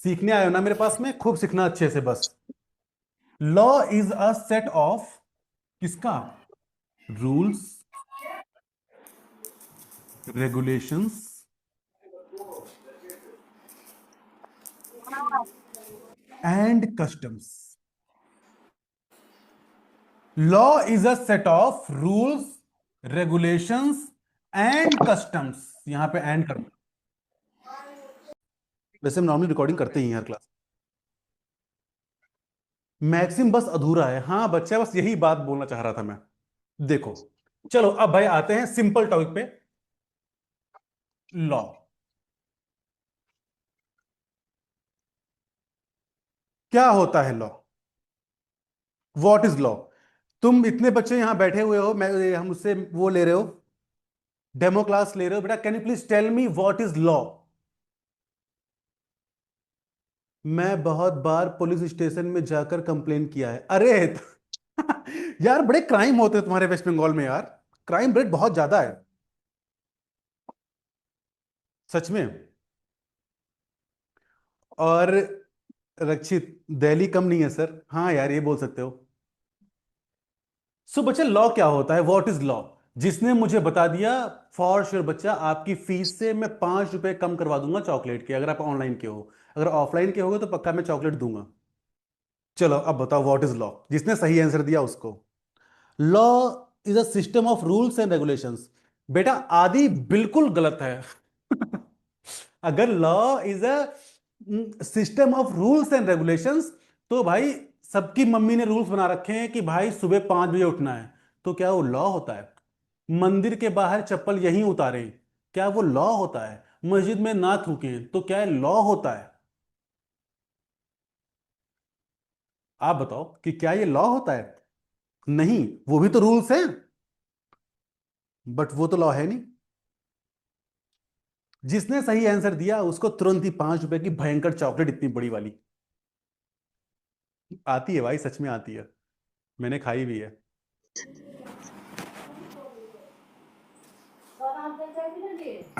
सीखने आए हो ना मेरे पास में, खूब सीखना अच्छे से बस। Law is a set of किसका? Rules, regulations and customs. Law is a set of rules, regulations and customs. यहां पे एंड कर, वैसे हम नॉर्मली रिकॉर्डिंग करते ही हैं हर क्लास। मैक्सिम बस अधूरा है, हाँ बच्चा, बस यही बात बोलना चाह रहा था मैं। देखो, चलो अब भाई आते हैं सिंपल टॉपिक पे। लॉ क्या होता है? Law, what is law? तुम इतने बच्चे यहां बैठे हुए हो, मैं हम उससे वो ले रहे हो, डेमो क्लास ले रहे हो बेटा। Can you please tell me what is law? मैं बहुत बार पुलिस स्टेशन में जाकर कंप्लेन किया है। अरे यार बड़े क्राइम होते हैं तुम्हारे वेस्ट बंगाल में यार, क्राइम रेट बहुत ज्यादा है सच में। और रक्षित, दिल्ली कम नहीं है सर, हाँ यार ये बोल सकते हो। सो बच्चा, लॉ क्या होता है? What is law? जिसने मुझे बता दिया, फॉर श्योर बच्चा आपकी फीस से मैं 5 रुपए कम करवा दूंगा चॉकलेट के, अगर आप ऑनलाइन के हो। अगर ऑफलाइन के होगे तो पक्का मैं चॉकलेट दूंगा। चलो अब बताओ व्हाट इज लॉ, जिसने सही आंसर दिया उसको। Law is a system of rules and regulations. बेटा आदि बिल्कुल गलत है। अगर law is a system of rules and regulations, तो भाई सबकी मम्मी ने रूल्स बना रखे हैं कि भाई सुबह 5 बजे उठना है, तो क्या वो लॉ होता है? मंदिर के बाहर चप्पल यहीं उतारें, क्या वो लॉ होता है? मस्जिद में ना थूकें, तो क्या लॉ होता है? आप बताओ कि क्या ये लॉ होता है? नहीं, वो भी तो रूल्स हैं, बट वो तो लॉ है नहीं। जिसने सही आंसर दिया उसको तुरंत ही 5 रुपए की भयंकर चॉकलेट, इतनी बड़ी वाली, आती है भाई, सच में आती है, मैंने खाई भी है।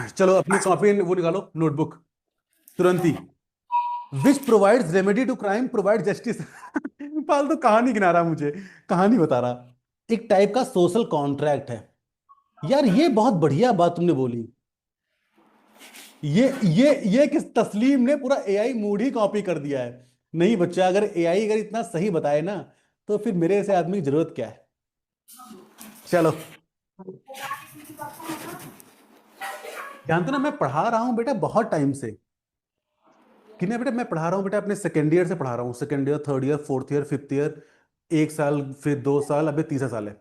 चलो अपनी कॉपी वो निकालो, नोटबुक, तुरंत ही। Which provides remedy to crime provide justice. फालतू कहानी गिना रहा मुझे, कहानी बता रहा। एक टाइप का सोशल कॉन्ट्रैक्ट है। यार ये बहुत बढ़िया बात तुमने बोली। ये किस तस्लीम ने पूरा एआई मूड ही कॉपी कर दिया है। नहीं बच्चा, अगर एआई अगर इतना सही बताए ना, तो फिर मेरे ऐसे आदमी की जरूरत क्या है। चलो, जानते हो ना मैं पढ़ा रहा हूं बेटा बहुत टाइम से। कि ना बेटा, मैं पढ़ा रहा हूँ बेटा, अपने सेकेंड ईयर से पढ़ा रहा हूँ, second year, third year, fourth year, fifth year. 1 साल, फिर 2 साल, अभी तीसरा साल है।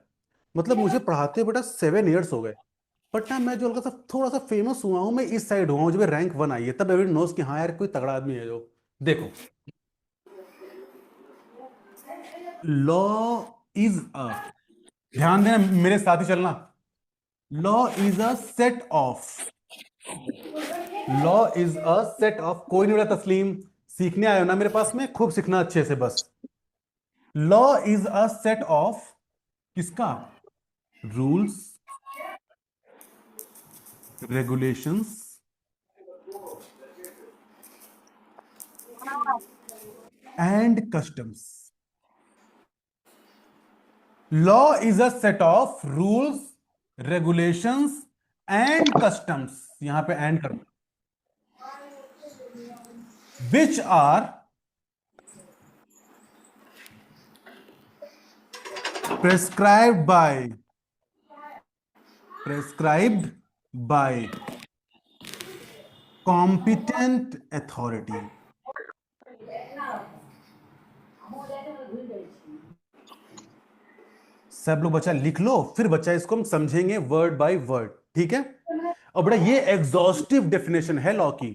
मतलब मुझे पढ़ाते हुए बेटा 7 ईयर्स हो गए। बट ना मैं जो हल्का सा थोड़ा सा फेमस हुआ हूँ, मैं इस साइड हुआ हूँ, जब रैंक 1 आई है तब एवरी नोस कि हाँ यार कोई तगड़ा आदमी है जो। देखो, लॉ इज अ, ध्यान देना मेरे साथ ही चलना। Law is a set of, law is a set of, कोई नहीं बेटा तस्लीम, सीखने आए हो ना मेरे पास में, खूब सीखना अच्छे से बस। Law is a set of किसका? Rules, regulations and customs. Law is a set of rules, regulations and customs. यहां पे एंड कर, which are prescribed by, prescribed by competent authority. सब लोग बच्चा लिख लो, फिर बच्चा इसको हम समझेंगे वर्ड बाय वर्ड, ठीक है? और बेटा ये एग्जॉस्टिव डेफिनेशन है लॉ की,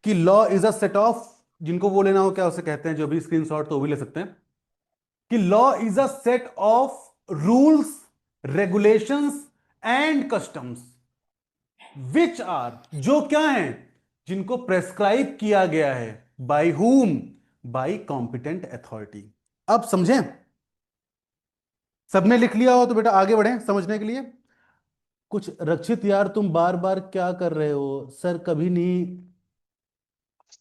कि law is a set of, जिनको वो लेना हो क्या उसे कहते हैं, जो भी स्क्रीनशॉट तो वो भी ले सकते हैं, कि law is a set of rules, regulations and customs, which are, जो क्या है, जिनको प्रेस्क्राइब किया गया है, by whom, bye competent authority. अब समझें? सबने लिख लिया हो तो बेटा आगे बढ़ें समझने के लिए। कुछ रक्षित यार, तुम बार बार क्या कर रहे हो? सर कभी नहीं,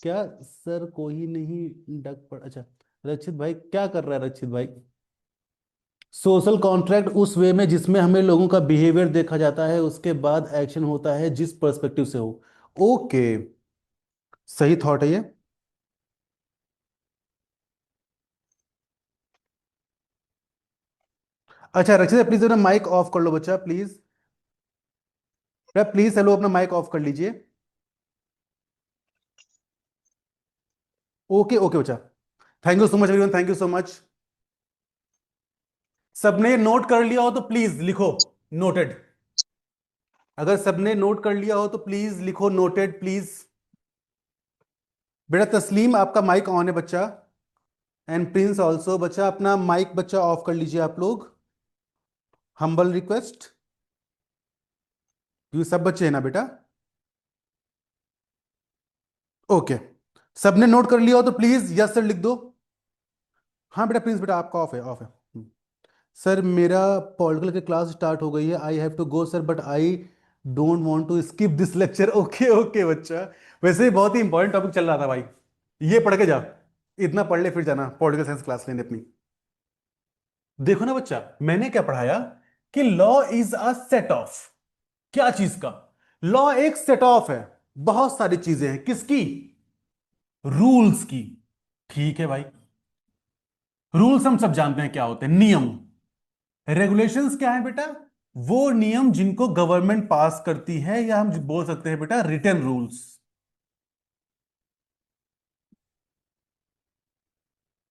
क्या सर, कोई नहीं डक पड़, अच्छा। रक्षित भाई क्या कर रहा है रक्षित भाई? सोशल कॉन्ट्रैक्ट उस वे में जिसमें हमें लोगों का बिहेवियर देखा जाता है, उसके बाद एक्शन होता है जिस पर्सपेक्टिव से हो। ओके, सही थॉट है ये। अच्छा रक्षित, प्लीज अपना माइक ऑफ कर लो बच्चा, प्लीज। प्लीज हेलो, अपना माइक ऑफ कर लीजिए। ओके ओके बच्चा। Thank you so much everyone, thank you so much. सबने नोट कर लिया हो तो प्लीज लिखो नोटेड। अगर सबने नोट कर लिया हो तो प्लीज लिखो नोटेड प्लीज। बेटा तस्लीम, आपका माइक ऑन है बच्चा। एंड प्रिंस ऑल्सो बच्चा, अपना माइक बच्चा ऑफ कर लीजिए आप लोग। Humble request. ये सब बच्चे हैं ना बेटा? ओके। सबने नोट कर लिया हो तो प्लीज यस सर लिख दो। हाँ बेटा, प्रिंस बेटा आपका ऑफ है, ऑफ है। सर मेरा पॉलिटिकल की क्लास स्टार्ट हो गई है, I have to go sir, but I don't want to skip this lecture. Okay okay बच्चा। वैसे ही बहुत ही इंपॉर्टेंट टॉपिक चल रहा था भाई। ये पढ़ के जा, इतना पढ़ ले फिर जाना पॉलिटिकल साइंस क्लास लेने अपनी। देखो ना बच्चा, मैंने क्या पढ़ाया कि law is a set of, क्या चीज का? लॉ एक सेट ऑफ है, बहुत सारी चीजें हैं किसकी? रूल्स की। ठीक है भाई, रूल्स हम सब जानते हैं क्या होते हैं, नियम। रेगुलेशंस क्या है बेटा? वो नियम जिनको गवर्नमेंट पास करती है, या हम बोल सकते हैं बेटा रिटन रूल्स।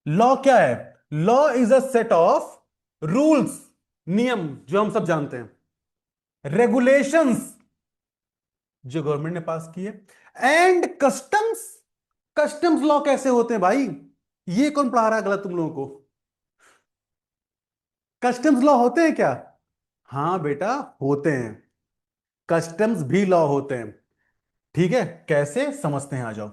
लॉ क्या है? Law is a set of rules, नियम जो हम सब जानते हैं। रेगुलेशंस जो गवर्नमेंट ने पास किए। एंड कस्टम्स, कस्टम्स लॉ कैसे होते हैं भाई? ये कौन पढ़ा रहा है गलत तुम लोगों को? कस्टम्स लॉ होते हैं क्या? हाँ बेटा, होते हैं। कस्टम्स भी लॉ होते हैं। ठीक है, कैसे समझते हैं, आ जाओ।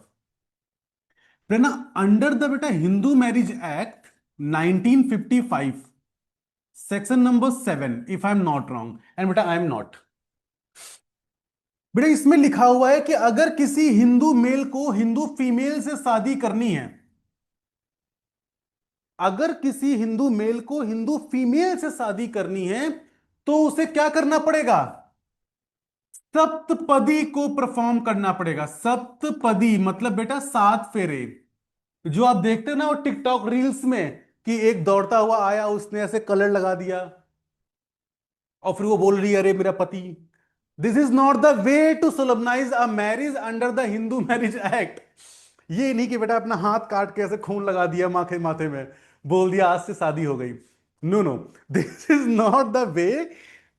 ना, अंडर द बेटा Hindu marriage act 1955, section number 7, if I am not wrong, and बेटा आई एम नॉट। बेटा इसमें लिखा हुआ है कि अगर किसी हिंदू मेल को हिंदू फीमेल से शादी करनी है, अगर किसी हिंदू मेल को हिंदू फीमेल से शादी करनी है, तो उसे क्या करना पड़ेगा? सप्तपदी को परफॉर्म करना पड़ेगा। सप्तपदी मतलब बेटा 7 फेरे। जो आप देखते हो ना वो टिकटॉक रील्स में, कि एक दौड़ता हुआ आया, उसने ऐसे कलर लगा दिया, और फिर वो बोल रही है अरे मेरा पति। This is not the way to solemnize a marriage under the Hindu marriage act. ये नहीं कि बेटा अपना हाथ काट के ऐसे खून लगा दिया माथे माथे में, बोल दिया आज से शादी हो गई। No no, this is not the way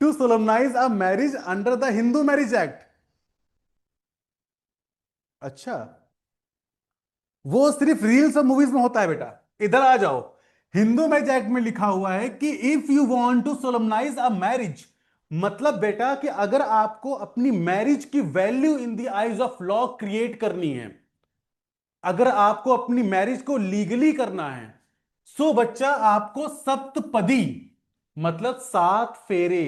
to solemnize a marriage under the Hindu marriage act. अच्छा, वो सिर्फ रील्स और मूवीज में होता है बेटा। इधर आ जाओ, हिंदू मैरिज एक्ट में लिखा हुआ है कि if you want to solemnize a marriage, मतलब बेटा कि अगर आपको अपनी मैरिज की value in the eyes of law create करनी है, अगर आपको अपनी मैरिज को लीगली करना है, सो बच्चा आपको सप्तपदी मतलब 7 फेरे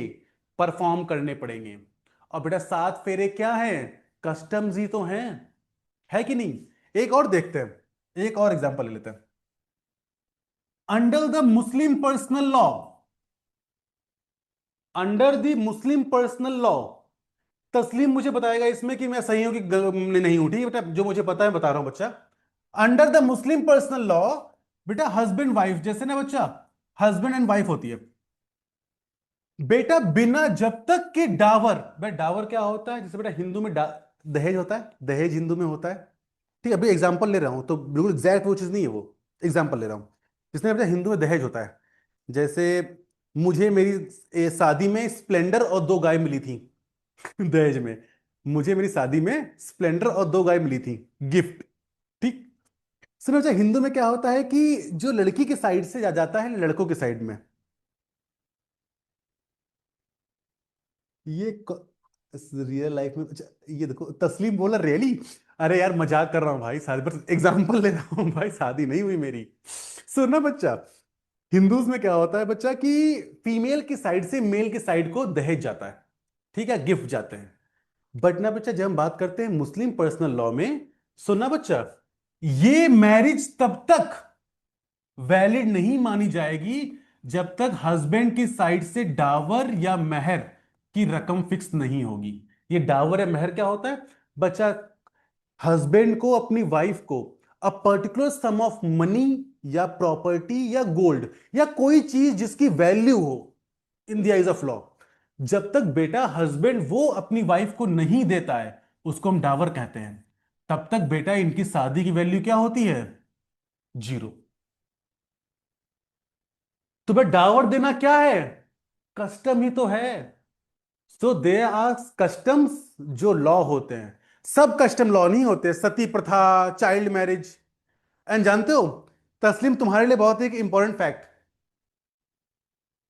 परफॉर्म करने पड़ेंगे। और बेटा 7 फेरे क्या है? कस्टम्स ही तो हैं, है कि नहीं? एक और देखते हैं, एक और एग्जांपल ले लेते हैं। Under the Muslim personal law, under the Muslim personal law, तस्लीम मुझे बताएगा इसमें कि मैं सही हूं कि नहीं हूं। ठीक है बेटा, जो मुझे पता है बता रहा हूं बच्चा। Under the Muslim personal law, बेटा हस्बैंड वाइफ जैसे ना बच्चा, हस्बैंड एंड वाइफ होती है बेटा, बिना जब तक कि डावर, बेटा डावर क्या होता है? जैसे बेटा हिंदू में दहेज होता है, दहेज हिंदू में होता है। ठीक है, अभी एग्जांपल ले रहा हूं तो बिल्कुल एग्जैक्ट वो चीज नहीं है, वो एग्जांपल ले रहा हूं। जिसमें बेटा हिंदू में दहेज होता है, जैसे मुझे मेरी शादी में स्प्लेंडर और 2 गाय मिली थी। दहेज में मुझे मेरी शादी में स्प्लेंडर और 2 गाय मिली थी, गिफ्ट। ठीक। सुनो अच्छा, हिंदू में क्या होता है कि जो लड़की के साइड से जाता है लड़कों के साइड में, ये रियल लाइफ में, अच्छा ये देखो तस्लीम बोला रियली। अरे यार मजाक कर रहा हूँ भाई, शादी पर एग्जांपल ले रहा हूँ भाई, शादी नहीं हुई मेरी। सुनना बच्चा, हिंदूज में क्या होता है बच्चा कि फीमेल की साइड से मेल की साइड को दहेज जाता है, ठीक है, गिफ्ट जाते हैं। बट ना बच्चा, जब हम बात करते हैं मुस्लिम पर्सनल लॉ में, सुनना बच्चा, ये मैरिज तब तक वैलिड नहीं मानी जाएगी जब तक हस्बैंड की साइड से डावर या महर की रकम फिक्स नहीं होगी। ये डावर या महर क्या होता है बच्चा? हस्बैंड को अपनी वाइफ को a particular sum of money या प्रॉपर्टी या गोल्ड या कोई चीज जिसकी वैल्यू हो in the eyes of law, जब तक बेटा हस्बैंड वो अपनी वाइफ को नहीं देता है, उसको हम डावर कहते हैं, तब तक बेटा इनकी शादी की वैल्यू क्या होती है? जीरो। तो भाई डावर देना क्या है? कस्टम ही तो है। सो दे आर कस्टम्स जो लॉ होते हैं। सब कस्टम लॉ नहीं होते, सती प्रथा, चाइल्ड मैरिज। एंड जानते हो तस्लीम, तुम्हारे लिए बहुत ही एक important fact,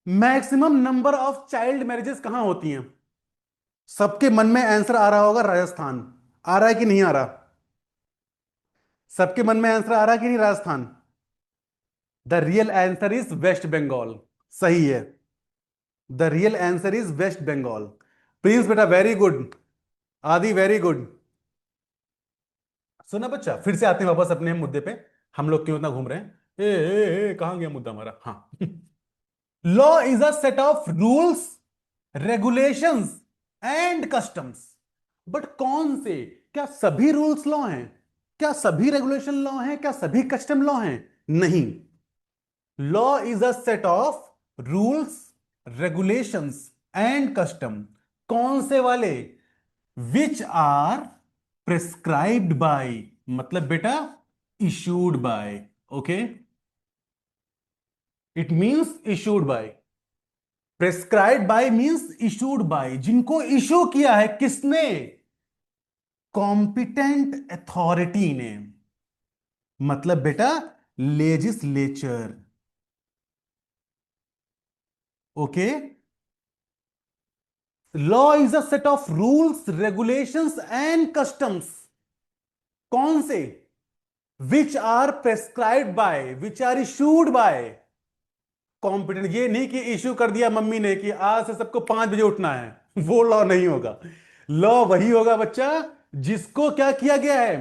maximum number of child marriages कहां होती हैं? सबके मन में आंसर आ रहा होगा राजस्थान। आ रहा है कि नहीं आ रहा? सबके मन में आंसर आ रहा है कि नहीं? Rajasthan. The real answer is West Bengal. सही है। The real answer is West Bengal. Prince बेटा very good. Adi very good. सुना बच्चा, फिर से आते हैं वापस अपने मुद्दे पे। हम लोग क्यों इतना घूम रहे हैं? कहां गया मुद्दा हमारा? हाँ। Law is a set of rules, regulations and customs. But कौन से? क्या सभी रूल्स लॉ हैं? क्या सभी रेगुलेशन लॉ हैं? क्या सभी कस्टम लॉ हैं? नहीं। Law is a set of rules, regulations and custom. कौन से वाले? विच आर प्रिस्क्राइब्ड बाय, मतलब बेटा issued by. Okay, it means issued by. Prescribed by means issued by, जिनको इशू किया है किसने? कॉम्पिटेंट अथॉरिटी ने, मतलब बेटा legislature. Okay, law is a set of rules, regulations and customs. कौन से? Which are prescribed by, which are issued by competent. ये नहीं कि इशू कर दिया मम्मी ने कि आज से सबको 5 बजे उठना है, वो लॉ नहीं होगा। लॉ वही होगा बच्चा जिसको क्या किया गया है?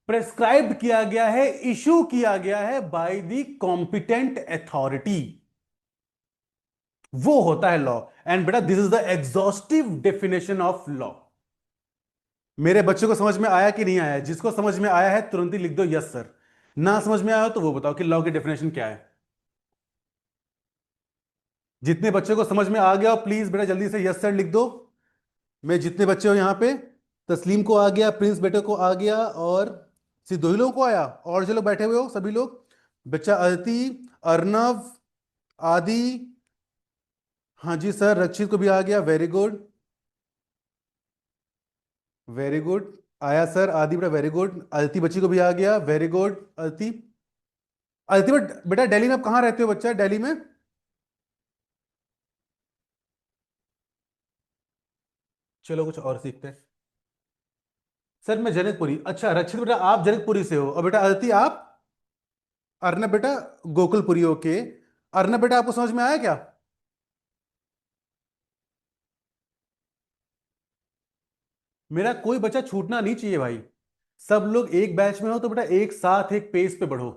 प्रेस्क्राइब किया गया है, इशू किया गया है बाय द कॉम्पिटेंट अथॉरिटी। वो होता है लॉ। एंड बेटा this is the exhaustive definition of law. मेरे बच्चों को समझ में आया कि नहीं आया? जिसको समझ में आया है तुरंत ही लिख दो यस सर। ना समझ में आया हो तो वो बताओ कि लॉ की डेफिनेशन क्या है। जितने बच्चों को समझ में आ गया हो प्लीज बेटा जल्दी से यस सर लिख दो। मैं जितने बच्चे हो यहाँ पे, तस्लीम को आ गया, प्रिंस बेटे को आ गया, और सिर्फ 2 ही लोगों को आया? और जो लोग बैठे हुए हो सभी लोग, बच्चा अदिति, अर्नव, आदि, हाँ जी सर, रक्षित को भी आ गया, वेरी गुड, वेरी गुड। आया सर, आदि बेटा वेरी गुड। अदिति बच्ची को भी आ गया, वेरी गुड अदिति। अदिति बेटा दिल्ली में आप कहाँ रहते हो बच्चा? दिल्ली में? चलो कुछ और सीखते हैं। सर मैं जनकपुरी। अच्छा रक्षित बेटा आप जनकपुरी से हो, और बेटा अदिति आप? अर्नब बेटा गोकुलपुरी। ओके, अर्नब बेटा आपको समझ में आया क्या? मेरा कोई बच्चा छूटना नहीं चाहिए भाई। सब लोग एक बैच में हो तो बेटा एक साथ एक पेस पे बढ़ो।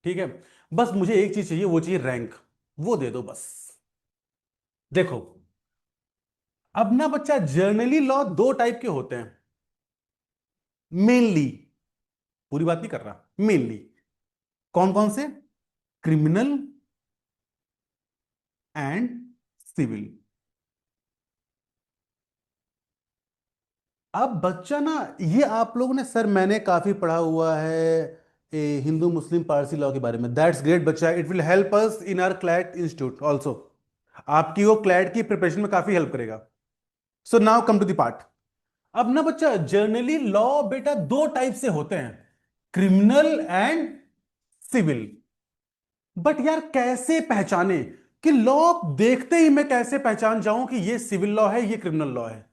ठीक है, बस मुझे एक चीज चाहिए, वो चाहिए रैंक। वो दे दो बस। देखो, अब ना बच्चा जर्नली लॉ 2 टाइप के होते हैं मेनली। पूरी बात नहीं कर रहा, मेनली। कौन कौन से? Criminal and civil. अब बच्चा ना, ये आप लोगों ने, सर मैंने काफी पढ़ा हुआ है हिंदू मुस्लिम पारसी लॉ के बारे में। दैट्स ग्रेट बच्चा, it will help us in our CLAT institute also. आपकी वो क्लैट की प्रिपरेशन में काफी हेल्प करेगा। So now come to the part. अब ना बच्चा जर्नली लॉ बेटा 2 टाइप से होते हैं, क्रिमिनल एंड सिविल। बट यार कैसे पहचाने कि लॉ देखते ही मैं कैसे पहचान जाऊं कि ये सिविल लॉ है ये क्रिमिनल लॉ है?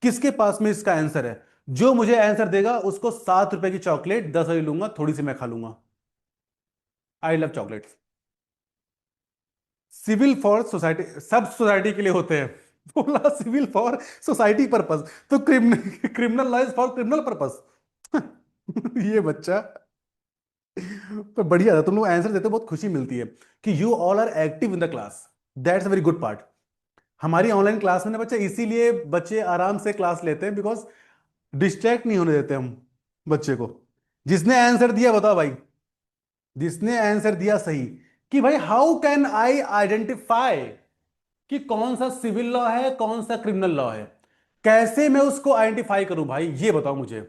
किसके पास में इसका आंसर है? जो मुझे आंसर देगा उसको 7 रुपए की चॉकलेट 10 वाली लूंगा, थोड़ी सी मैं खा लूंगा। I love chocolates. Civil for society, सब सोसाइटी के लिए होते हैं। बोला सिविल फॉर सोसाइटी पर्पस, तो criminal law is for criminal purpose. ये बच्चा, तो बढ़िया था, तुम लोग आंसर देते हो, बहुत खुशी मिलती है कि you all are active in the class. That's a very good part. हमारी ऑनलाइन क्लास में ना बच्चा, इसीलिए बच्चे आराम से क्लास लेते हैं, बिकॉज डिस्ट्रैक्ट नहीं होने देते हम बच्चे को। जिसने आंसर दिया बताओ भाई, जिसने आंसर दिया सही, कि भाई हाउ कैन आई आइडेंटिफाई कि कौन सा सिविल लॉ है कौन सा क्रिमिनल लॉ है, कैसे मैं उसको आइडेंटिफाई करूं भाई, ये बताओ मुझे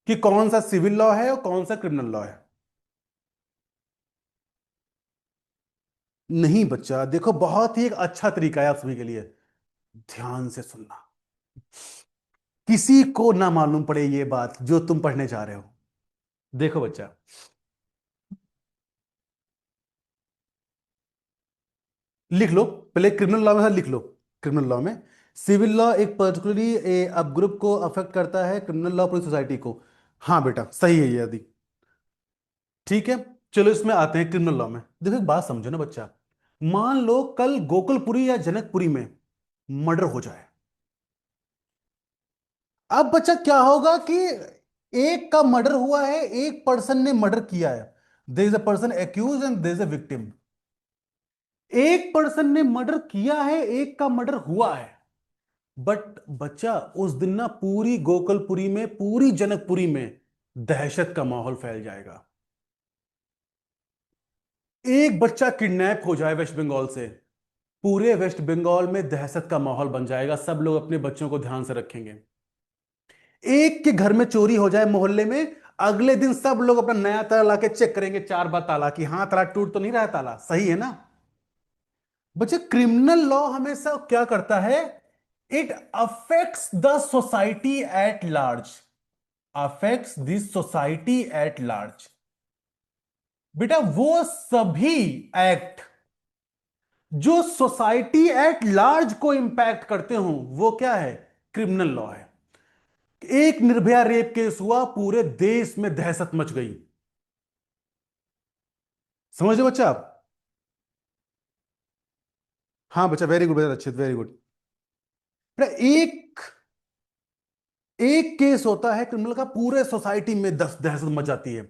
कि कौन सा सिविल लॉ है और कौन सा क्रिमिनल लॉ है। नहीं बच्चा, देखो बहुत ही एक अच्छा तरीका है आप सभी के लिए, ध्यान से सुनना, किसी को ना मालूम पड़े ये बात जो तुम पढ़ने जा रहे हो। देखो बच्चा, लिख लो, पहले क्रिमिनल लॉ में लिख लो। क्रिमिनल लॉ में सिविल लॉ एक पर्टिकुलरली अब ग्रुप को अफेक्ट करता है, क्रिमिनल लॉ पूरी सोसाइटी को। हाँ बेटा सही है ये यदि, ठीक है। चलो इसमें आते हैं क्रिमिनल लॉ में। देखो एक बात समझो ना बच्चा, मान लो कल गोकुलपुरी या जनकपुरी में मर्डर हो जाए। अब बच्चा क्या होगा कि एक का मर्डर हुआ है, एक पर्सन ने मर्डर किया है, there is a person accuse and there is a victim. एक पर्सन ने मर्डर किया है, एक का मर्डर हुआ है, बट बच्चा उस दिन ना पूरी गोकुलपुरी में पूरी जनकपुरी में दहशत का माहौल फैल जाएगा। एक बच्चा किडनैप हो जाए वेस्ट बंगाल से, पूरे वेस्ट बंगाल में दहशत का माहौल बन जाएगा, सब लोग अपने बच्चों को ध्यान से रखेंगे। एक के घर में चोरी हो जाए मोहल्ले में, अगले दिन सब लोग अपना नया ताला लाके चेक करेंगे 4 बार ताला कि हाँ ताला टूट तो नहीं रहा है, ताला सही है ना। बच्चे क्रिमिनल लॉ हमेशा क्या करता है, it affects the society at large, affects this society at large. बेटा वो सभी एक्ट जो सोसाइटी एट लार्ज को इंपैक्ट करते हो वो क्या है, क्रिमिनल लॉ है। एक निर्भया रेप केस हुआ, पूरे देश में दहशत मच गई। समझ रहे बच्चा आप। हाँ बच्चा वेरी गुड, वेरी अच्छे, वेरी गुड। बेटा एक एक केस होता है क्रिमिनल का, पूरे सोसाइटी में दहशत मच जाती है।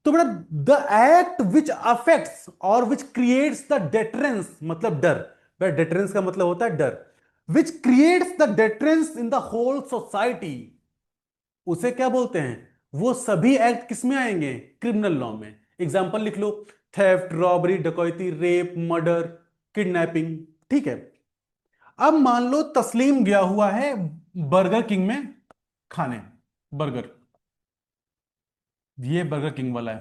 तो बेटा द एक्ट विच अफेक्ट्स और विच क्रिएट्स द डेटरेंस, मतलब डर। बेटा डेटरेंस का मतलब होता है डर। Which creates the deterrence in the whole society, उसे क्या बोलते हैं, वो सभी एक्ट किस में आएंगे, क्रिमिनल लॉ में। एग्जांपल लिख लो, थेफ्ट, रॉबरी, डकैती, रेप, मर्डर, किडनैपिंग, ठीक है। अब मान लो तस्लीम गया हुआ है बर्गर किंग में खाने, बर्गर, ये बर्गर किंग वाला है।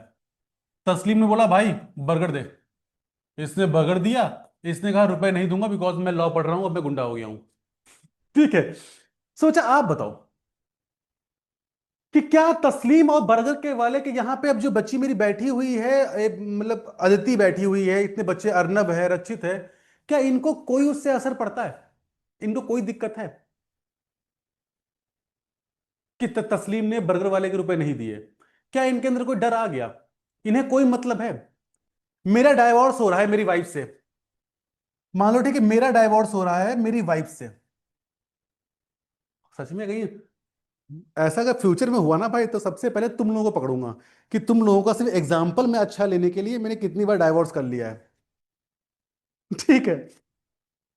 तस्लीम ने बोला भाई बर्गर दे, इसने बर्गर दिया, इसने कहा रुपए नहीं दूंगा बिकॉज मैं लॉ पढ़ रहा हूं, अब मैं गुंडा हो गया हूं। ठीक है। सोचा आप बताओ कि क्या तस्लीम और बर्गर के वाले के यहाँ पे अब जो बच्ची मेरी बैठी हुई है, मतलब अदिति बैठी हुई है, इतने बच्चे, अर्नब है, रचित है, क्या इनको कोई उससे असर पड़ता है, इनको कोई दिक्कत है कि तस्लीम ने बर्गर वाले के रुपए नहीं दिए, क्या इनके अंदर कोई डर आ गया, इन्हें कोई मतलब है। मेरा डाइवोर्स हो रहा है मेरी वाइफ से, मान लो ठीक है मेरा डाइवोर्स हो रहा है मेरी वाइफ से, सच में कहीं ऐसा अगर फ्यूचर में हुआ ना भाई, तो सबसे पहले तुम लोगों को पकड़ूंगा कि तुम लोगों का सिर्फ एग्जाम्पल में अच्छा लेने के लिए मैंने कितनी बार डाइवोर्स कर लिया है। ठीक है।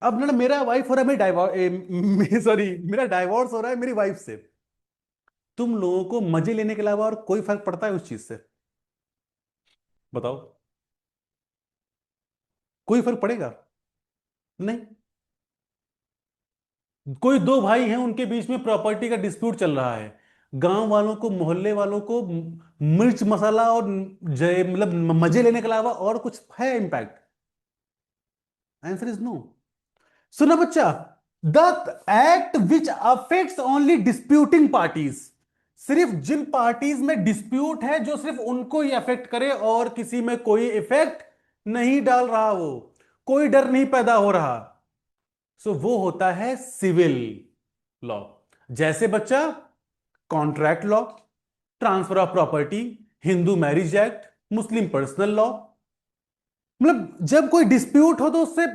अब ना मेरा वाइफ हो रहा है, मेरी डाइवोर्स सॉरी मेरा डाइवोर्स हो रहा है मेरी वाइफ से, तुम लोगों को मजे लेने के अलावा और कोई फर्क पड़ता है उस चीज से, बताओ, कोई फर्क पड़ेगा, नहीं। कोई दो भाई हैं उनके बीच में प्रॉपर्टी का डिस्प्यूट चल रहा है, गांव वालों को मोहल्ले वालों को मिर्च मसाला और जय मतलब मजे लेने के अलावा और कुछ है इंपैक्ट, आंसर इज नो। सुना बच्चा, the act which affects only disputing parties, सिर्फ जिन पार्टीज में डिस्प्यूट है जो सिर्फ उनको ही अफेक्ट करे और किसी में कोई इफेक्ट नहीं डाल रहा, वो कोई डर नहीं पैदा हो रहा, सो वो होता है सिविल लॉ। जैसे बच्चा contract law, transfer of property, Hindu marriage act, Muslim personal law, मतलब जब कोई डिस्प्यूट हो तो उससे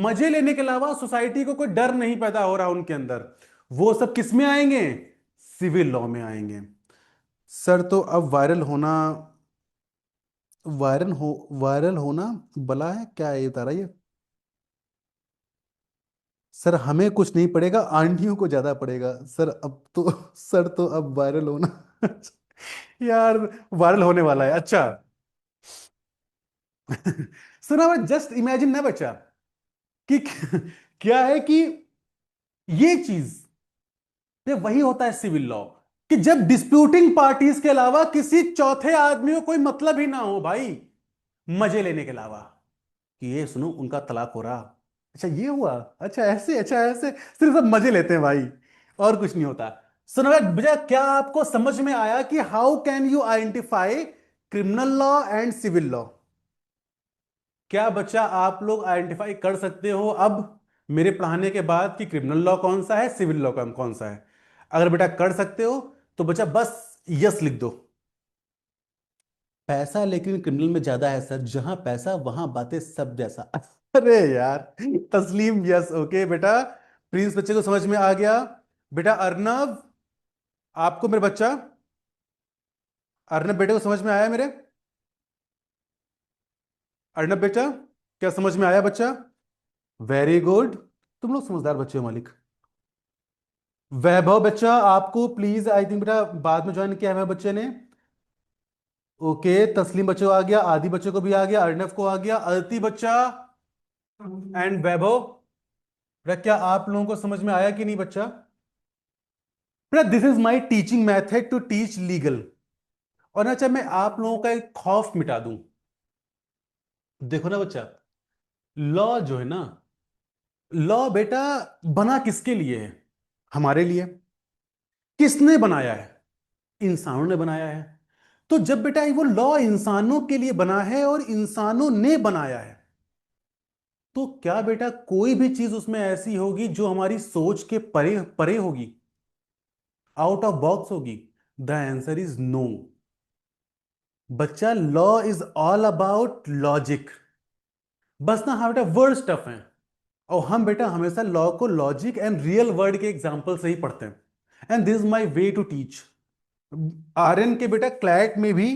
मजे लेने के अलावा सोसाइटी को कोई डर नहीं पैदा हो रहा उनके अंदर, वो सब किस में आएंगे, सिविल लॉ में आएंगे। सर तो अब वायरल हो वायरल होना बला है क्या, ये बता रहा है ये? सर हमें कुछ नहीं पड़ेगा, आंटियों को ज्यादा पड़ेगा सर अब तो। सर तो अब वायरल होना। यार, वायरल होने वाला है, अच्छा। सुना, जस्ट इमेजिन ना बच्चा कि क्या है कि ये चीज, ये वही होता है सिविल लॉ, कि जब डिस्प्यूटिंग पार्टीज के अलावा किसी चौथे आदमी को कोई मतलब ही ना हो भाई, मजे लेने के अलावा, कि ये सुनो उनका तलाक हो रहा, अच्छा ये हुआ, अच्छा ऐसे, अच्छा ऐसे, सिर्फ सब मजे लेते हैं भाई, और कुछ नहीं होता। सुनो भैया, क्या आपको समझ में आया कि how can you identify criminal law and civil law? क्या बच्चा आप लोग आइडेंटिफाई कर सकते हो अब मेरे पढ़ाने के बाद कि क्रिमिनल लॉ कौन सा है, सिविल लॉ कौन कौन सा है? अगर बेटा कर सकते हो तो बच्चा बस यस लिख दो। पैसा लेकिन क्रिमिनल में ज्यादा है सर, जहां पैसा वहां बातें सब जैसा। अरे यार, तस्लीम यस, ओके बेटा। प्रिंस बच्चे को समझ में आ गया। बेटा अर्नव, आपको मेरे बच्चा, अर्नब बेटे को समझ में आया मेरे? अर्नब बेटा, क्या समझ में आया बच्चा? वेरी गुड, तुम लोग समझदार बच्चे हो मालिक। वैभव बच्चा, आपको प्लीज आई थिंक बेटा बाद में ज्वाइन किया है बच्चे ने। ओके, तस्लीम बच्चे को आ गया, आदि बच्चे को भी आ गया, अर्नव को आ गया, अदिति बच्चा एंड वैभव। बेटा क्या आप लोगों को समझ में आया कि नहीं बच्चा? बेटा this is my teaching method to teach legal. और ना, अच्छा मैं आप लोगों का एक खौफ मिटा दूं। देखो ना बच्चा, लॉ जो है ना, लॉ बेटा बना किसके लिए है? हमारे लिए। किसने बनाया है? इंसानों ने बनाया है। तो जब बेटा वो लॉ इंसानों के लिए बना है और इंसानों ने बनाया है, तो क्या बेटा कोई भी चीज उसमें ऐसी होगी जो हमारी सोच के परे परे होगी, आउट ऑफ बॉक्स होगी? The answer is no. बच्चा law is all about logic. बस ना हाँ बेटा, वर्ड टफ है, और हम बेटा हमेशा लॉ को लॉजिक एंड रियल वर्ल्ड के एग्जांपल से ही पढ़ते हैं, and this is my way to teach. Aryan के बेटा क्लैट में भी,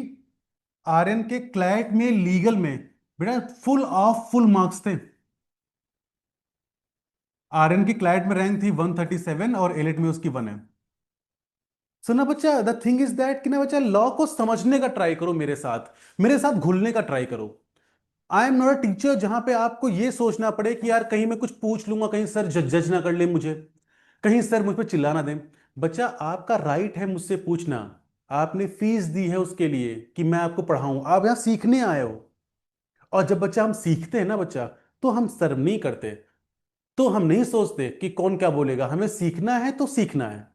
आर्यन के क्लैट में लीगल में बेटा फुल ऑफ फुल मार्क्स थे। आर्यन की क्लैट में रैंक थी 137 और एलिट में उसकी 1 है। सुना बच्चा, द थिंग इज दैट कि ना बच्चा, लॉ को समझने का ट्राई करो, मेरे साथ घुलने का ट्राई करो। I am not a teacher जहां पे आपको ये सोचना पड़े कि यार कहीं मैं कुछ पूछ लूंगा, कहीं सर जज ना कर ले मुझे, कहीं सर मुझ पर चिल्ला ना दें। बच्चा आपका राइट है मुझसे पूछना, आपने फीस दी है उसके लिए कि मैं आपको पढ़ाऊं, आप यहां सीखने आए हो। और जब बच्चा हम सीखते हैं ना बच्चा, तो हम शर्म नहीं करते, तो हम नहीं सोचते कि कौन क्या बोलेगा, हमें सीखना है तो सीखना है।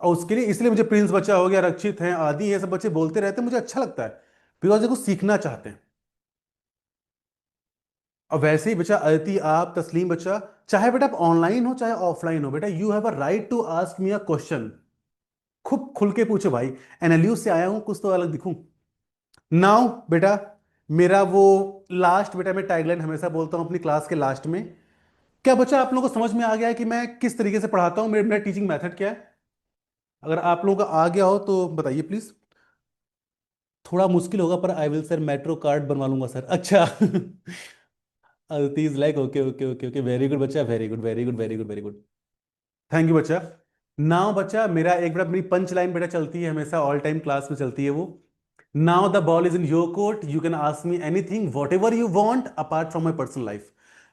और उसके लिए इसलिए मुझे प्रिंस बच्चा हो गया, रक्षित हैं, आदि ये सब बच्चे बोलते रहते हैं, मुझे अच्छा लगता है, बिकॉज देखो सीखना चाहते हैं। और वैसे ही बच्चा अदिति, आप, तस्लीम बच्चा, चाहे बेटा आप ऑनलाइन हो चाहे ऑफलाइन हो, बेटा you have a right to ask me a question. खूब खुल के पूछो भाई, एनएलयू से आया हूं, कुछ तो अलग दिखूं। नाउ बेटा, मेरा वो लास्ट बेटा, मैं टैगलाइन हमेशा बोलता हूं अपनी क्लास के लास्ट में। क्या बच्चा आप लोगों को समझ में आ गया है कि मैं किस तरीके से पढ़ाता हूं, मेरा टीचिंग मेथड क्या है? अगर आप लोगों का आ गया हो तो बताइए प्लीज। थोड़ा मुश्किल होगा पर I will sir, metro card बनवा लूंगा सर, अच्छा। Is like okay okay okay okay, very good बच्चा, very good very good very good very good. Thank you बच्चा। नाउ बच्चा, मेरा एक बेटा, मेरी पंच लाइन बेटा चलती है हमेशा, ऑल टाइम क्लास में चलती है वो। Now the ball is in your court, you can ask me anything what ever you want apart from my personal life.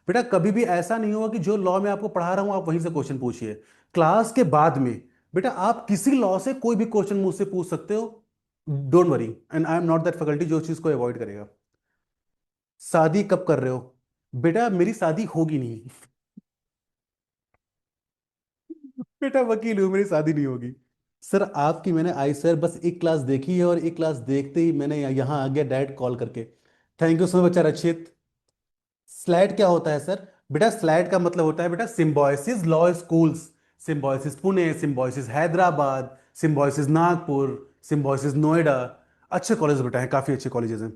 बेटा कभी भी ऐसा नहीं होगा कि जो लॉ मैं आपको पढ़ा रहा हूं आप वहीं से क्वेश्चन पूछिए। क्लास के बाद में बेटा आप किसी लॉ से कोई भी क्वेश्चन मुझसे पूछ सकते हो, don't worry, and I am not that faculty जो चीज को अवॉइड करेगा। शादी कब कर रहे हो? बेटा मेरी शादी होगी नहीं। बेटा वकील हूं, मेरी शादी नहीं होगी। सर आपकी मैंने आई सर बस एक क्लास देखी है, और एक क्लास देखते ही मैंने यहाँ आ गया डायरेक्ट कॉल करके। थैंक यू सो मच बच्चा रचित। स्लाइड क्या होता है सर? बेटा स्लाइड का मतलब होता है बेटा सिम्बोयसिस लॉ स्कूल्स, सिम्बोयसिस पुणे, सिम्बोयसिस हैदराबाद, सिम्बोयसिस नागपुर, सिम्बोयसिस नोएडा। अच्छे कॉलेज बेटा हैं, काफी अच्छे कॉलेजेस हैं।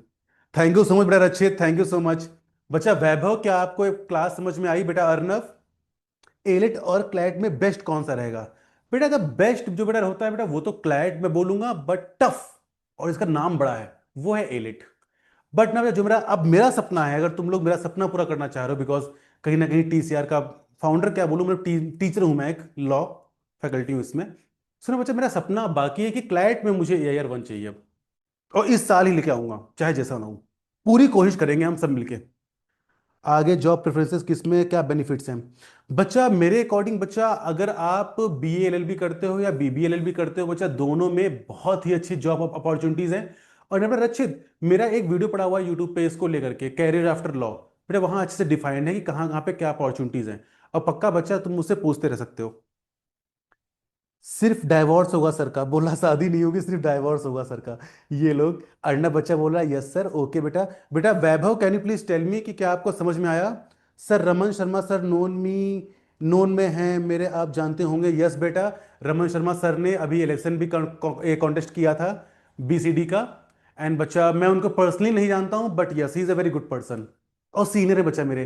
थैंक यू सो मच बेटा रचित, थैंक यू सो मच। बच्चा वैभव, क्या आपको क्लास समझ में आई? बेटा अर्नव, एलिट और क्लैट में बेस्ट कौन सा रहेगा? बेटा द बेस्ट जो बेटा होता है बेटा, वो तो क्लैट मैं बोलूंगा, बट टफ, और इसका नाम बड़ा है, वो है एलिट। बट ना बेटा, जो मेरा अब मेरा सपना है, अगर तुम लोग मेरा सपना पूरा करना चाह रहे हो, बिकॉज कहीं ना कहीं टीसीआर का फाउंडर क्या बोलूं, मैं टीचर हूं, मैं एक लॉ फैकल्टी हूं इसमें। सुनो बच्चा, मेरा सपना बाकी है कि क्लैट में मुझे AIR 1 चाहिए अब, और इस साल ही लेके आऊंगा, चाहे जैसा ना हो। पूरी कोशिश करेंगे हम सब मिलके। आगे जॉब प्रेफरेंसेस किसमें क्या बेनिफिट्स हैं बच्चा, मेरे अकॉर्डिंग बच्चा, अगर आप BA LLB करते हो या BB LLB करते हो बच्चा, दोनों में बहुत ही अच्छी जॉब अपॉर्चुनिटीज हैं। और नंबर रचित, मेरा एक वीडियो पड़ा हुआ है यूट्यूब पे इसको लेकर के, कैरियर आफ्टर लॉ, बेटा वहां अच्छे से डिफाइंड है कि कहाँ कहाँ पे क्या अपॉर्चुनिटीज हैं। और पक्का बच्चा तुम मुझसे पूछते रह सकते हो। सिर्फ डाइवोर्स होगा सर का, बोला शादी नहीं होगी, सिर्फ डाइवोर्स होगा सर का। ये लोग, अर्णब बच्चा बोल रहा है यस सर, ओके बेटा। बेटा Vaibhav, can you please tell me कि क्या आपको समझ में आया? Sir Raman Sharma sir known me, known में हैं मेरे, आप जानते होंगे। यस बेटा, रमन शर्मा सर ने अभी इलेक्शन भी कॉन्टेस्ट किया था BCD का। एंड बच्चा मैं उनको पर्सनली नहीं जानता हूँ, but yes he is a very good person, और सीनियर है बच्चा मेरे,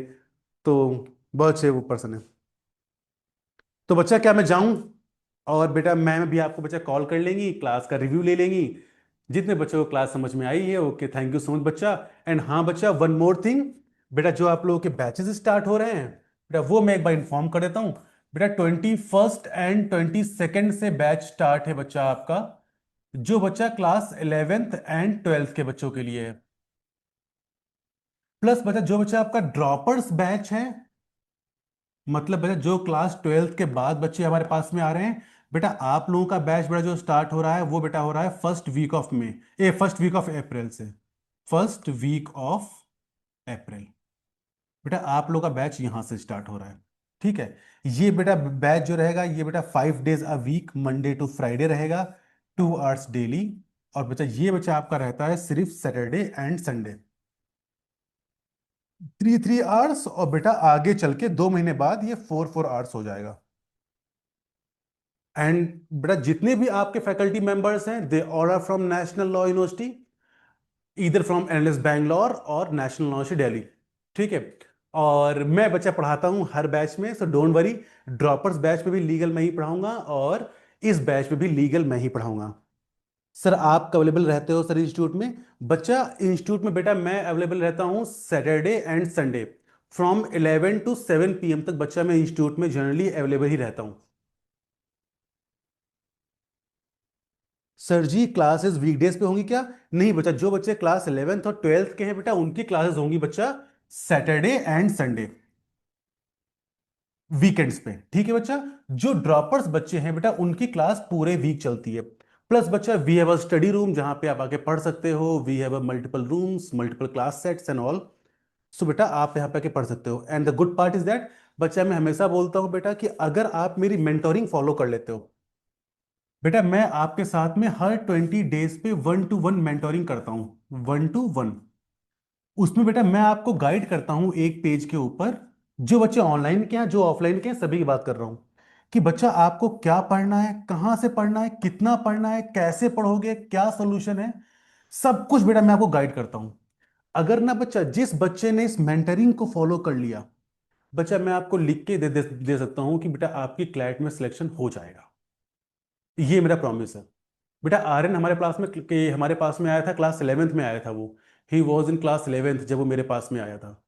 तो बहुत अच्छे वो पर्सन है। तो बच्चा क्या मैं जाऊं? और बेटा मैम भी आपको बच्चा कॉल कर लेंगी, क्लास का रिव्यू ले लेंगी, जितने बच्चों को क्लास समझ में आई है। Okay, thank you so much बच्चा। एंड हाँ बच्चा, वन मोर थिंग, बेटा जो आप लोगों के बैचेस स्टार्ट हो रहे हैं बेटा, वो मैं एक बार इन्फॉर्म कर देता हूँ। बेटा 21 एंड 22 से बैच स्टार्ट है बच्चा आपका, जो बच्चा क्लास 11th एंड 12th के बच्चों के लिए है। प्लस बच्चा जो बच्चा आपका ड्रॉपर्स बैच है, मतलब बेटा जो क्लास 12th के बाद बच्चे हमारे पास में आ रहे हैं, बेटा आप लोगों का बैच बेटा जो स्टार्ट हो रहा है, वो बेटा हो रहा है फर्स्ट वीक ऑफ अप्रैल से, फर्स्ट वीक ऑफ अप्रैल। बेटा आप लोगों का बैच यहां से स्टार्ट हो रहा है, ठीक है। ये बेटा बैच जो रहेगा, ये बेटा 5 days a week, Monday to Friday रहेगा, 2 hours डेली। और बच्चा ये बच्चा आपका रहता है सिर्फ सैटरडे एंड संडे, 3 3 hours। और बेटा आगे चल के 2 महीने बाद ये 4 4 hours हो जाएगा। एंड बेटा जितने भी आपके फैकल्टी मेंबर्स हैं, they all are from National Law University, इधर फ्रॉम NLS बैंगलोर और नेशनल लॉ यूनिवर्सिटी दिल्ली, ठीक है। और मैं बच्चा पढ़ाता हूं हर बैच में, so don't worry. Droppers batch में भी लीगल मैं ही पढ़ाऊंगा, और इस बैच में भी लीगल मैं ही पढ़ाऊंगा। सर आप अवेलेबल रहते हो सर इंस्टीट्यूट में? बच्चा इंस्टीट्यूट में बेटा मैं अवेलेबल रहता हूँ Saturday and Sunday, from 11 to 7 PM तक बच्चा मैं इंस्टीट्यूट में जनरली अवेलेबल ही रहता हूँ। सर जी क्लासेस वीकडेज पे होंगी क्या? नहीं बच्चा, जो बच्चे क्लास 11th और 12th के हैं बेटा, उनकी क्लासेस होंगी बच्चा सैटरडे एंड संडे, वीकेंड्स पे, ठीक है बच्चा। जो ड्रॉपर्स बच्चे हैं बेटा, उनकी क्लास पूरे वीक चलती है। प्लस बच्चा we have a study room जहां पे आप आके पढ़ सकते हो, we have a multiple rooms, multiple class sets and all. So बेटा आप यहाँ पे आके पढ़ सकते हो। And the good part is that बच्चा, मैं हमेशा बोलता हूँ बेटा कि अगर आप मेरी मेंटोरिंग फॉलो कर लेते हो बेटा, मैं आपके साथ में हर 20 days पे 1 to 1 मेंटोरिंग करता हूँ, 1 to 1। उसमें बेटा मैं आपको गाइड करता हूँ एक पेज के ऊपर, जो बच्चे ऑनलाइन के हैं जो ऑफलाइन के हैं, सभी की बात कर रहा हूँ, कि बच्चा आपको क्या पढ़ना है, कहाँ से पढ़ना है, कितना पढ़ना है, कैसे पढ़ोगे, क्या सोल्यूशन है, सब कुछ बेटा मैं आपको गाइड करता हूँ। अगर ना बच्चा, जिस बच्चे ने इस मेंटरिंग को फॉलो कर लिया बच्चा, मैं आपको लिख के दे सकता हूँ कि बेटा आपकी क्लैट में सिलेक्शन हो जाएगा, ये मेरा प्रॉमिस है। बेटा आर्यन हमारे पास में आया था, क्लास 11th में आया था वो, he was in class 11th जब वो मेरे पास में आया था।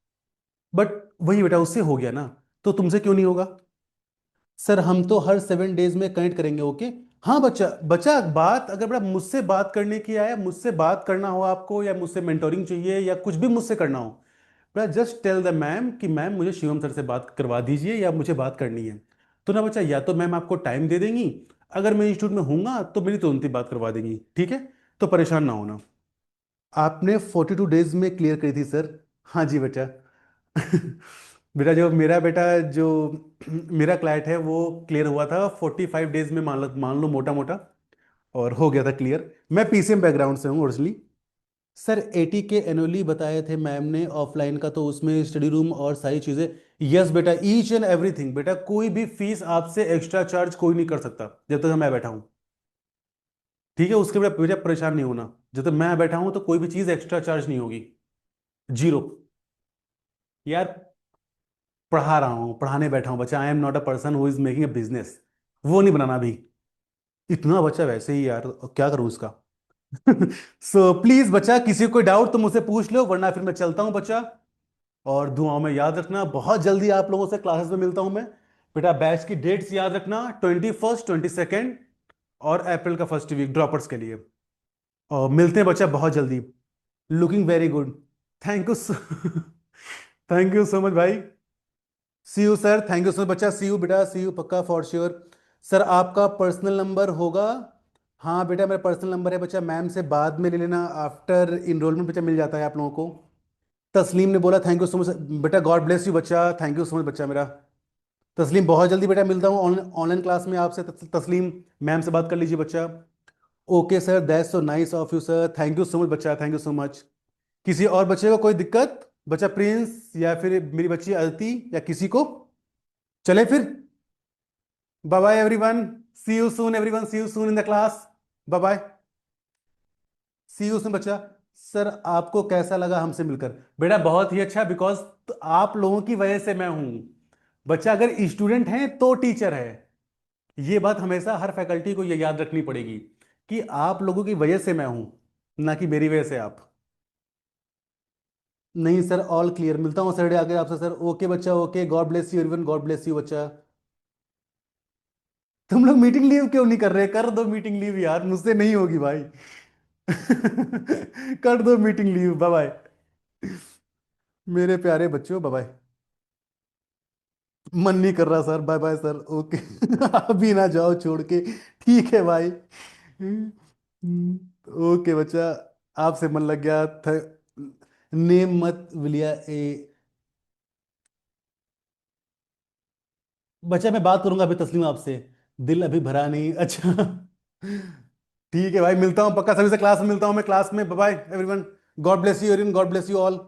बट वही बेटा उससे हो गया ना, तो तुमसे क्यों नहीं होगा? सर हम तो हर 7 days में कनेक्ट करेंगे, ओके। हाँ बच्चा, बच्चा बात अगर बेटा मुझसे बात करने की आया, मुझसे बात करना हो आपको, या मुझसे मेंटोरिंग चाहिए, या कुछ भी मुझसे करना हो बेटा, जस्ट टेल द मैम कि मैम मुझे शिवम सर से बात करवा दीजिए, या मुझे बात करनी है। तो ना बच्चा, या तो मैम आपको टाइम दे देंगी, अगर मैं इंस्टीट्यूट में हूंगा तो मेरी तुरंत ही बात करवा देंगी, ठीक है। तो परेशान ना होना। आपने 42 days में क्लियर करी थी सर। हाँ जी बेटा। बेटा जो मेरा क्लाइंट है वो क्लियर हुआ था 45 days में, मान लो मोटा मोटा, और हो गया था क्लियर। मैं PCM बैकग्राउंड से हूँ ओरिजिनली। सर 80K एनुअली बताए थे मैम ने ऑफलाइन का, तो उसमें स्टडी रूम और सारी चीज़ें। यस बेटा, ईच एंड एवरीथिंग बेटा, कोई भी फीस आपसे एक्स्ट्रा चार्ज कोई नहीं कर सकता जब तक मैं बैठा हूँ, ठीक है। उसके बेटा बेटा परेशान नहीं होना, जब तक मैं बैठा हूँ तो कोई भी चीज़ एक्स्ट्रा चार्ज नहीं होगी, जीरो। यार पढ़ा रहा हूँ, पढ़ाने बैठा हूँ बच्चा, I am not a person who is making a business. वो नहीं बनाना अभी। इतना बच्चा वैसे ही यार, क्या करूं इसका। सो प्लीज बच्चा, किसी को कोई डाउट तो मुझसे पूछ लो, वरना फिर मैं चलता हूं बच्चा। और दुआओं में याद रखना, बहुत जल्दी आप लोगों से क्लासेस में मिलता हूं मैं। बेटा बैच की डेट्स याद रखना, 21st 22nd और अप्रैल का फर्स्ट वीक ड्रॉपर्स के लिए। और मिलते हैं बच्चा बहुत जल्दी। Looking very good. Thank you. Thank you so much भाई। See you sir, thank you so much बच्चा, सी यू बेटा, सी यू पक्का फॉर श्योर। सर आपका पर्सनल नंबर होगा? हाँ बेटा मेरा पर्सनल नंबर है बच्चा, मैम से बाद में ले लेना, आफ्टर इनरोलमेंट बच्चा मिल जाता है आप लोगों को। तस्लीम ने बोला थैंक यू सो मच बेटा, गॉड ब्लेस यू बच्चा, थैंक यू सो मच बच्चा मेरा। तस्लीम बहुत जल्दी बेटा मिलता हूँ ऑनलाइन क्लास में आपसे, तस्लीम मैम से बात कर लीजिए बच्चा। Okay sir, that's so nice of you sir, thank you so much बच्चा, थैंक यू सो मच। किसी और बच्चे को कोई दिक्कत? बच्चा प्रिंस या फिर मेरी बच्ची अदिति या किसी को? चले फिर। Bye bye everyone. See you soon everyone, see you soon in the class. Bye bye. See you soon बच्चा। सर आपको कैसा लगा हमसे मिलकर? बेटा बहुत ही अच्छा, बिकॉज आप लोगों की वजह से मैं हूं। बच्चा अगर स्टूडेंट हैं तो टीचर है। ये बात हमेशा हर फैकल्टी को ये याद रखनी पड़ेगी कि आप लोगों की वजह से मैं हूं, ना कि मेरी वजह से आप। नहीं सर, ऑल क्लियर, मिलता हूँ सैटरडे आके आपसे सर। ओके बच्चा, okay, God bless you everyone, God bless you बच्चा। तुम लोग मीटिंग लीव क्यों नहीं कर रहे? कर दो मीटिंग लीव यार, मुझसे नहीं होगी भाई। कर दो मीटिंग लीव। बाय बाय मेरे प्यारे बच्चों, बाय बाय। मन नहीं कर रहा sir, bye bye sir, okay. अभी ना जाओ छोड़ के। ठीक है भाई। ओके बच्चा, आपसे मन लग गया था। नेम मत विलिया ए। बच्चा मैं बात करूंगा अभी तस्लीम आपसे, दिल अभी भरा नहीं, अच्छा। ठीक है भाई, मिलता हूँ पक्का, सभी से क्लास में मिलता हूँ मैं, क्लास में। Bye bye everyone, God bless you everyone, God bless you all.